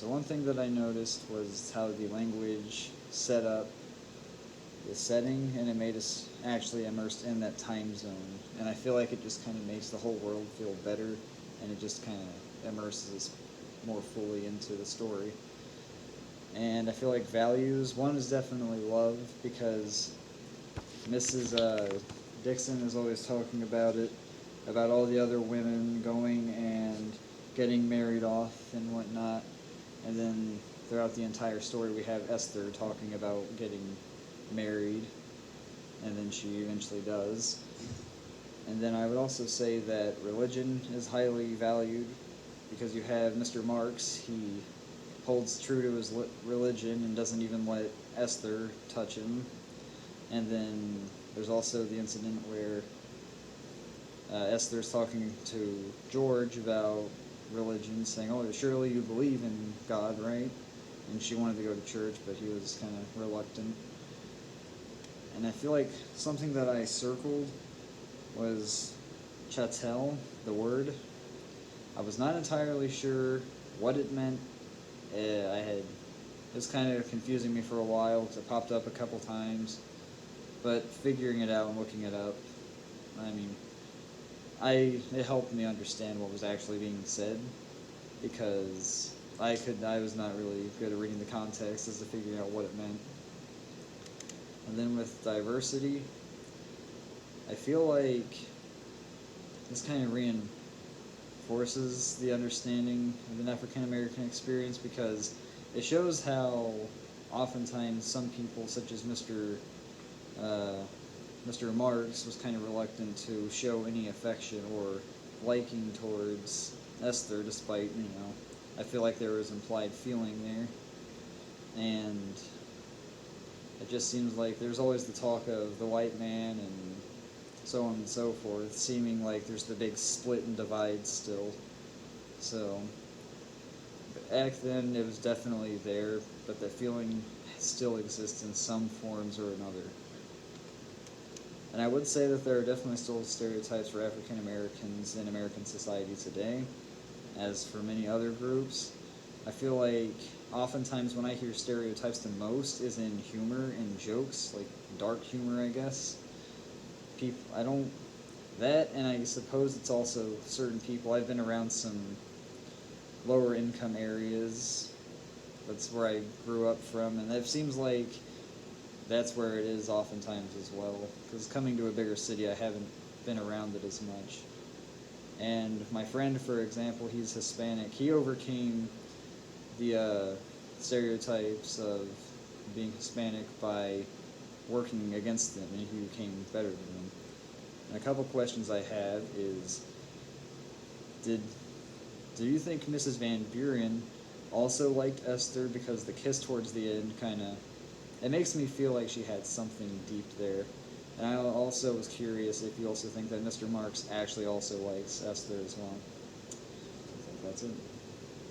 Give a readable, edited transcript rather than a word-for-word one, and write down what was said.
So one thing that I noticed was how the language set up the setting, and it made us actually immersed in that time zone. And I feel like it just kind of makes the whole world feel better, and it just kind of immerses us more fully into the story. And I feel like values, one is definitely love, because Mrs. Dixon is always talking about it, about all the other women going and getting married off and whatnot. And then throughout the entire story, we have Esther talking about getting married, and then she eventually does. And then I would also say that religion is highly valued, because you have Mr. Marks, he holds true to his religion and doesn't even let Esther touch him. And then there's also the incident where Esther's talking to George about religion, saying, "Oh, surely you believe in God, right?" And she wanted to go to church, but he was kind of reluctant. And I feel like something that I circled was chattel, the word. I was not entirely sure what it meant. It was kind of confusing me for a while because it popped up a couple times. But figuring it out and looking it up, I mean, it helped me understand what was actually being said, because I was not really good at reading the context as to figuring out what it meant. And then with diversity, I feel like this kind of reinforces the understanding of an African American experience, because it shows how oftentimes some people, such as Mr. Marks, was kind of reluctant to show any affection or liking towards Esther, despite, I feel like there was implied feeling there. And it just seems like there's always the talk of the white man and so on and so forth, seeming like there's the big split and divide still. So, back then it was definitely there, but the feeling still exists in some forms or another. And I would say that there are definitely still stereotypes for African Americans in American society today, as for many other groups. I feel like oftentimes when I hear stereotypes the most is in humor and jokes, like dark humor, I guess. And I suppose it's also certain people. I've been around some lower income areas. That's where I grew up from, and it seems like that's where it is oftentimes as well. Because coming to a bigger city, I haven't been around it as much. And my friend, for example, he's Hispanic. He overcame the stereotypes of being Hispanic by working against them, and he became better than them. And a couple questions I have is, do you think Mrs. Van Buren also liked Esther? Because the kiss towards the end it makes me feel like she had something deep there. And I also was curious if you also think that Mr. Marks actually also likes Esther as well. I think that's it.